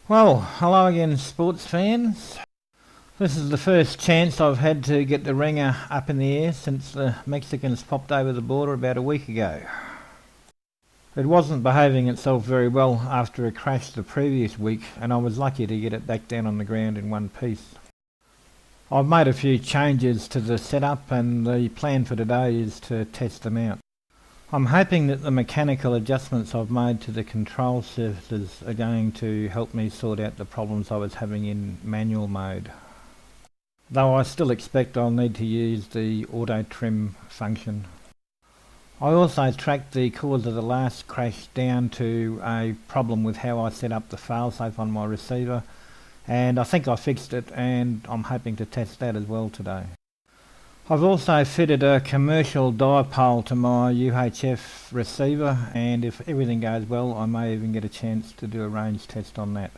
Well, hello again, sports fans. This is the first chance I've had to get the Ranger up in the air since the Mexicans popped over the border about a week ago. It wasn't behaving itself very well after a crash the previous week, and I was lucky to get it back down on the ground in one piece. I've made a few changes to the setup, and the plan for today is to test them out. I'm hoping that the mechanical adjustments I've made to the control surfaces are going to help me sort out the problems I was having in manual mode. Though I still expect I'll need to use the auto trim function. I also tracked the cause of the last crash down to a problem with how I set up the failsafe on my receiver, and I think I fixed it, and I'm hoping to test that as well today. I've also fitted a commercial dipole to my UHF receiver, and if everything goes well I may even get a chance to do a range test on that.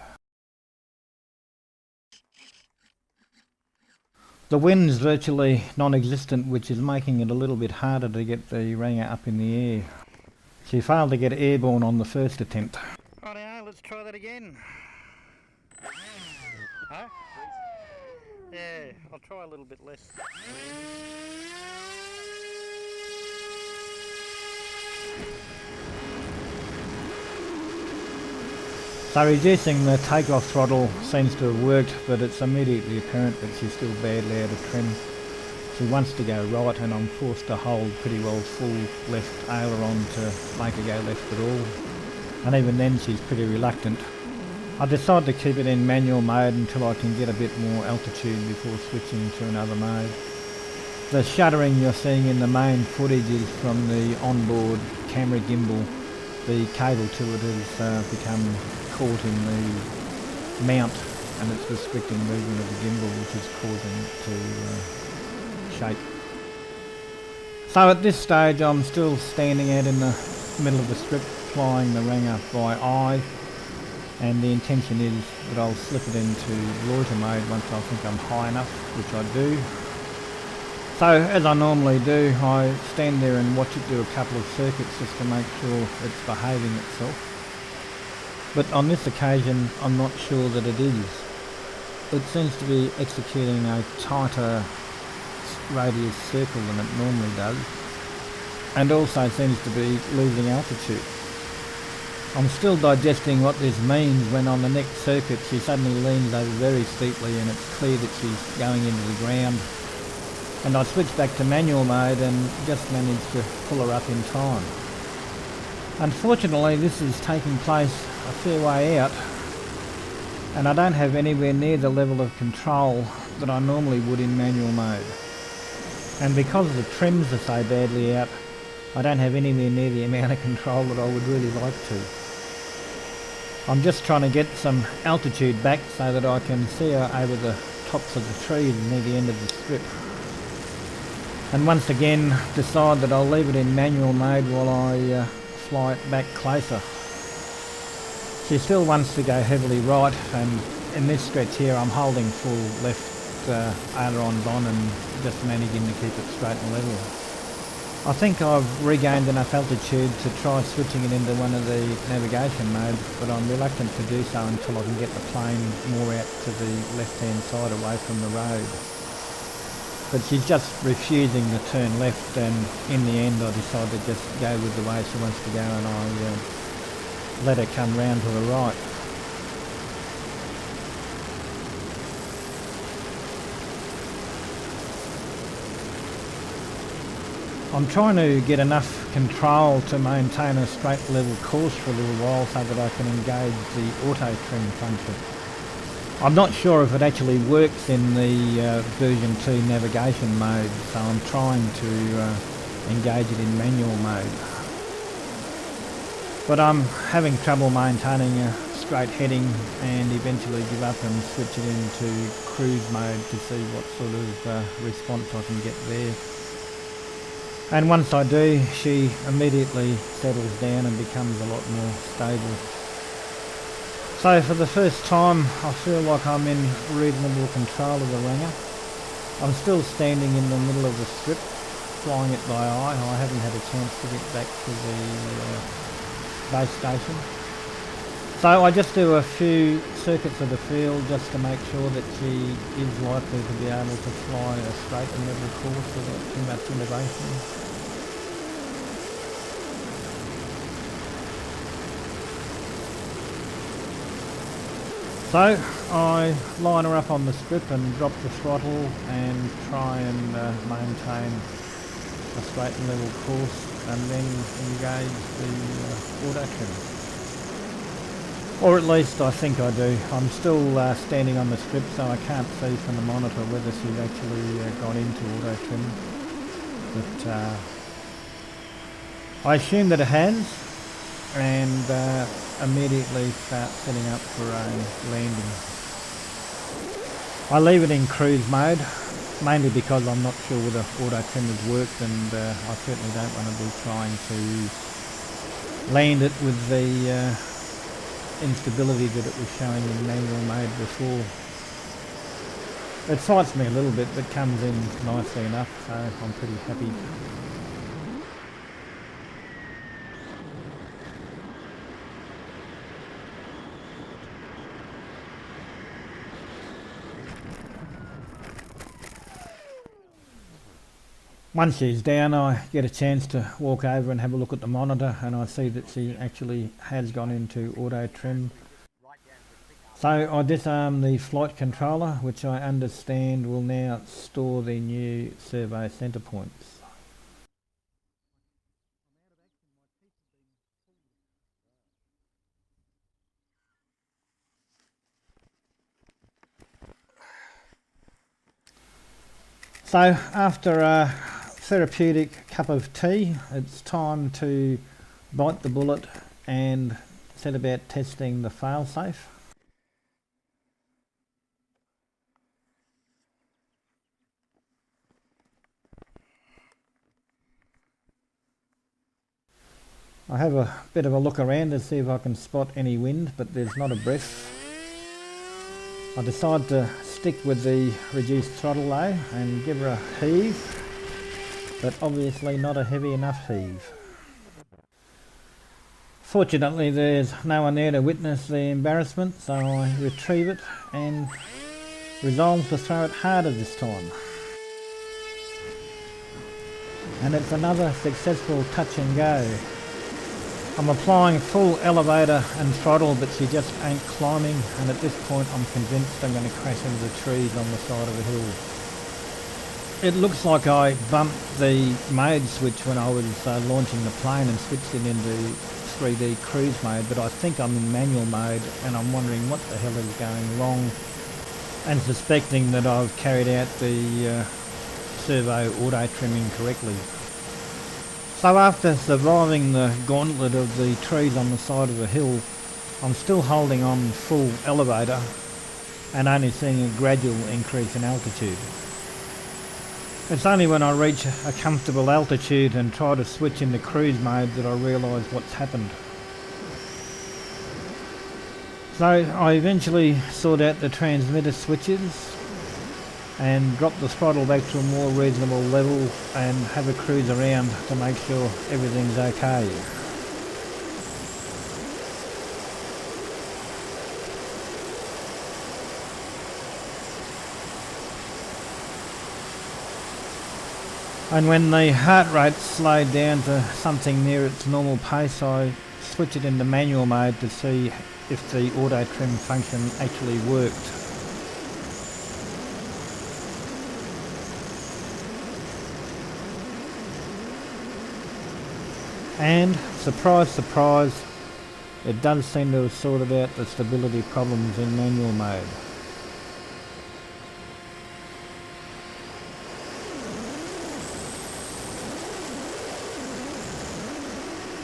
The wind's virtually non-existent, which is making it a little bit harder to get the Ranger up in the air. She failed to get airborne on the first attempt. Rightio, let's try that again. Huh? Yeah, I'll try a little bit less. So reducing the takeoff throttle seems to have worked, but it's immediately apparent that she's still badly out of trim. She wants to go right, and I'm forced to hold pretty well full left aileron to make her go left at all. And even then she's pretty reluctant. I decided to keep it in manual mode until I can get a bit more altitude before switching to another mode. The shuddering you're seeing in the main footage is from the onboard camera gimbal. The cable to it has become caught in the mount, and it's restricting movement of the gimbal, which is causing it to shake. So at this stage I'm still standing out in the middle of the strip flying the Ranger by eye, and the intention is that I'll slip it into loiter mode once I think I'm high enough, which I do. So as I normally do, I stand there and watch it do a couple of circuits just to make sure it's behaving itself. But on this occasion I'm not sure that it is. It seems to be executing a tighter radius circle than it normally does, and also seems to be losing altitude. I'm still digesting what this means when on the next circuit she suddenly leans over very steeply, and it's clear that she's going into the ground. And I switched back to manual mode and just managed to pull her up in time. Unfortunately this is taking place a fair way out, and I don't have anywhere near the level of control that I normally would in manual mode. And because the trims are so badly out, I don't have anywhere near the amount of control that I would really like to. I'm just trying to get some altitude back so that I can see her over the tops of the trees near the end of the strip. And once again decide that I'll leave it in manual mode while I fly it back closer. She still wants to go heavily right, and in this stretch here I'm holding full left ailerons on and just managing to keep it straight and level. I think I've regained enough altitude to try switching it into one of the navigation modes, but I'm reluctant to do so until I can get the plane more out to the left hand side away from the road. But she's just refusing to turn left, and in the end I decided to just go with the way she wants to go, and I let her come round to the right. I'm trying to get enough control to maintain a straight level course for a little while so that I can engage the auto trim function. I'm not sure if it actually works in the version 2 navigation mode, so I'm trying to engage it in manual mode. But I'm having trouble maintaining a straight heading, and eventually give up and switch it into cruise mode to see what sort of response I can get there. And once I do, she immediately settles down and becomes a lot more stable. So for the first time I feel like I'm in reasonable control of the Ranger. I'm still standing in the middle of the strip, flying it by eye. I haven't had a chance to get back to the base station. So I just do a few circuits of the field just to make sure that she is likely to be able to fly a straight and level course without too much innovation. So I line her up on the strip and drop the throttle and try and maintain a straight and level course, and then engage the auto trim. Or at least I think I do. I'm still standing on the strip, so I can't see from the monitor whether she's actually gone into auto trim. But I assume that it has, and immediately start setting up for a landing. I leave it in cruise mode, mainly because I'm not sure whether auto trim has worked, and I certainly don't want to be trying to land it with the instability that it was showing in manual mode before. It fights me a little bit, but comes in nicely enough, so I'm pretty happy. Once she's down, I get a chance to walk over and have a look at the monitor, and I see that she actually has gone into auto trim. So I disarm the flight controller, which I understand will now store the new servo centre points. So after a therapeutic cup of tea, it's time to bite the bullet and set about testing the failsafe. I have a bit of a look around to see if I can spot any wind, but there's not a breath. I decide to stick with the reduced throttle though and give her a heave, but obviously not a heavy enough heave. Fortunately there's no one there to witness the embarrassment, so I retrieve it and resolve to throw it harder this time. And it's another successful touch and go. I'm applying full elevator and throttle, but she just ain't climbing, and at this point I'm convinced I'm going to crash into the trees on the side of the hill. It looks like I bumped the mode switch when I was launching the plane and switched it into 3D cruise mode, but I think I'm in manual mode and I'm wondering what the hell is going wrong, and suspecting that I've carried out the servo auto trimming correctly. So after surviving the gauntlet of the trees on the side of the hill, I'm still holding on full elevator and only seeing a gradual increase in altitude. It's only when I reach a comfortable altitude and try to switch into cruise mode that I realise what's happened. So I eventually sort out the transmitter switches and drop the throttle back to a more reasonable level and have a cruise around to make sure everything's okay. And when the heart rate slowed down to something near its normal pace, I switch it into manual mode to see if the auto trim function actually worked. And surprise, surprise, it does seem to have sorted out the stability problems in manual mode.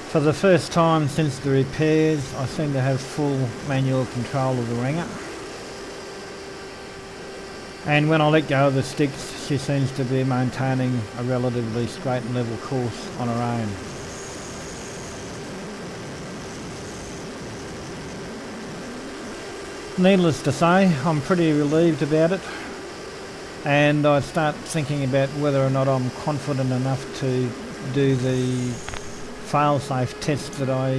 For the first time since the repairs, I seem to have full manual control of the ringer. And when I let go of the sticks, she seems to be maintaining a relatively straight and level course on her own. Needless to say, I'm pretty relieved about it, and I start thinking about whether or not I'm confident enough to do the failsafe test that I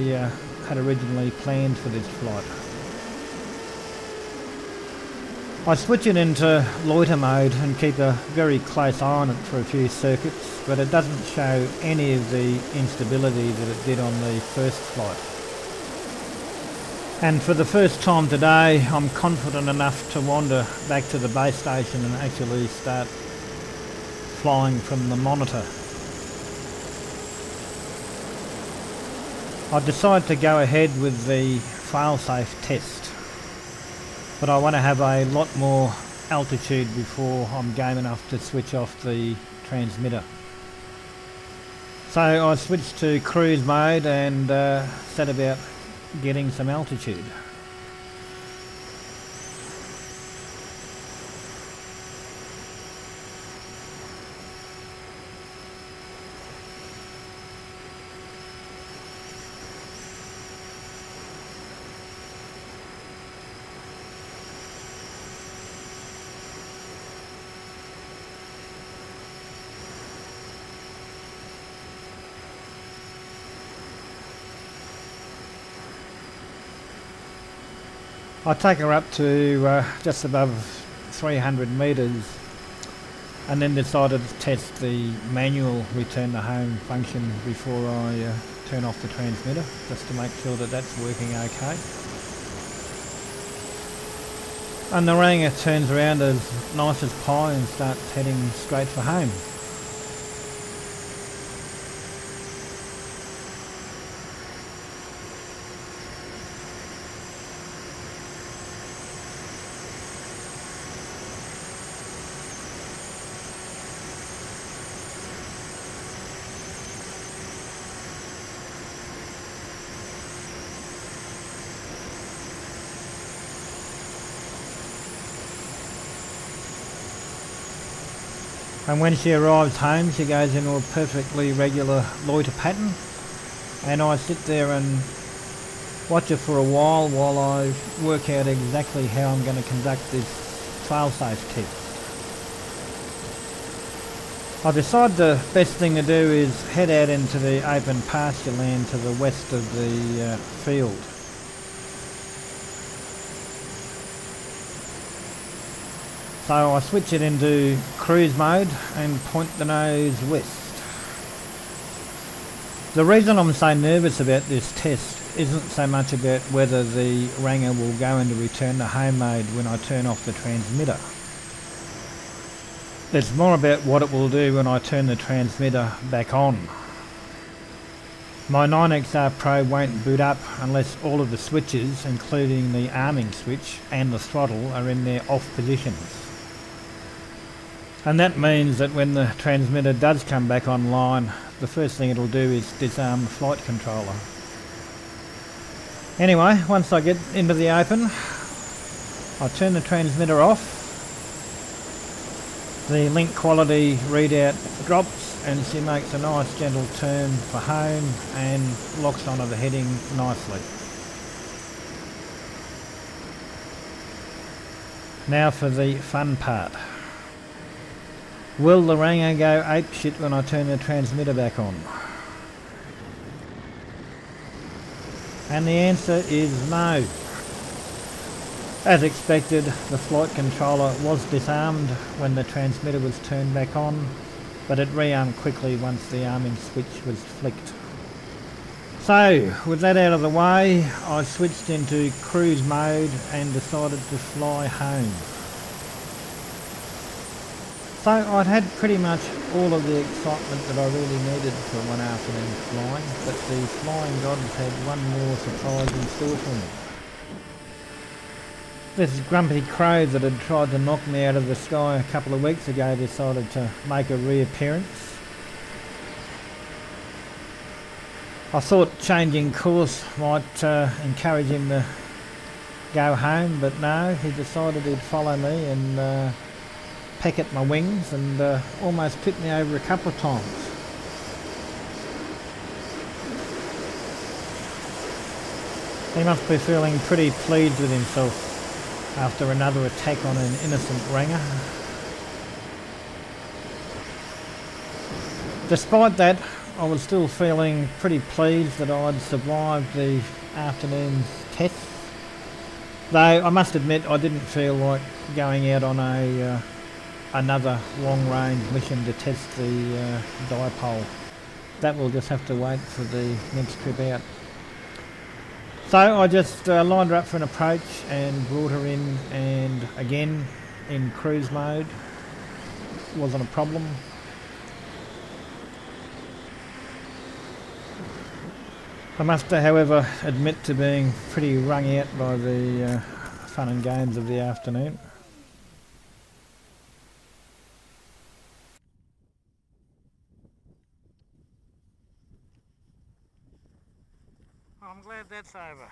had originally planned for this flight. I switch it into loiter mode and keep a very close eye on it for a few circuits, but it doesn't show any of the instability that it did on the first flight. And for the first time today, I'm confident enough to wander back to the base station and actually start flying from the monitor. I decided to go ahead with the Failsafe test, but I want to have a lot more altitude before I'm game enough to switch off the transmitter. So I switched to cruise mode and set about getting some altitude. I take her up to just above 300 metres and then decided to test the manual return to home function before I turn off the transmitter, just to make sure that that's working okay. And the Ranger turns around as nice as pie and starts heading straight for home. And when she arrives home, she goes into a perfectly regular loiter pattern, and I sit there and watch her for a while I work out exactly how I'm going to conduct this Failsafe test. I decide the best thing to do is head out into the open pasture land to the west of the field. So I switch it into cruise mode and point the nose west. The reason I'm so nervous about this test isn't so much about whether the Ranger will go into return to home mode when I turn off the transmitter. It's more about what it will do when I turn the transmitter back on. My 9XR Pro won't boot up unless all of the switches, including the arming switch and the throttle, are in their off positions. And that means that when the transmitter does come back online, the first thing it'll do is disarm the flight controller. Anyway, once I get into the open, I turn the transmitter off. The link quality readout drops and she makes a nice gentle turn for home and locks onto the heading nicely. Now for the fun part. Will the Ranger go apeshit when I turn the transmitter back on? And the answer is no. As expected, the flight controller was disarmed when the transmitter was turned back on, but it rearmed quickly once the arming switch was flicked. So, with that out of the way, I switched into cruise mode and decided to fly home. So I'd had pretty much all of the excitement that I really needed for one afternoon flying, but the flying gods had one more surprise in store for me. This grumpy crow that had tried to knock me out of the sky a couple of weeks ago decided to make a reappearance. I thought changing course might encourage him to go home, but no, he decided he'd follow me and peck at my wings and almost tip me over a couple of times. He must be feeling pretty pleased with himself after another attack on an innocent Ranger. Despite that, I was still feeling pretty pleased that I'd survived the afternoon's test. Though I must admit I didn't feel like going out on a another long range mission to test the dipole. That will just have to wait for the next trip out. So I just lined her up for an approach and brought her in, and again in cruise mode. Wasn't a problem. I must however admit to being pretty wrung out by the fun and games of the afternoon. I'm glad that's over.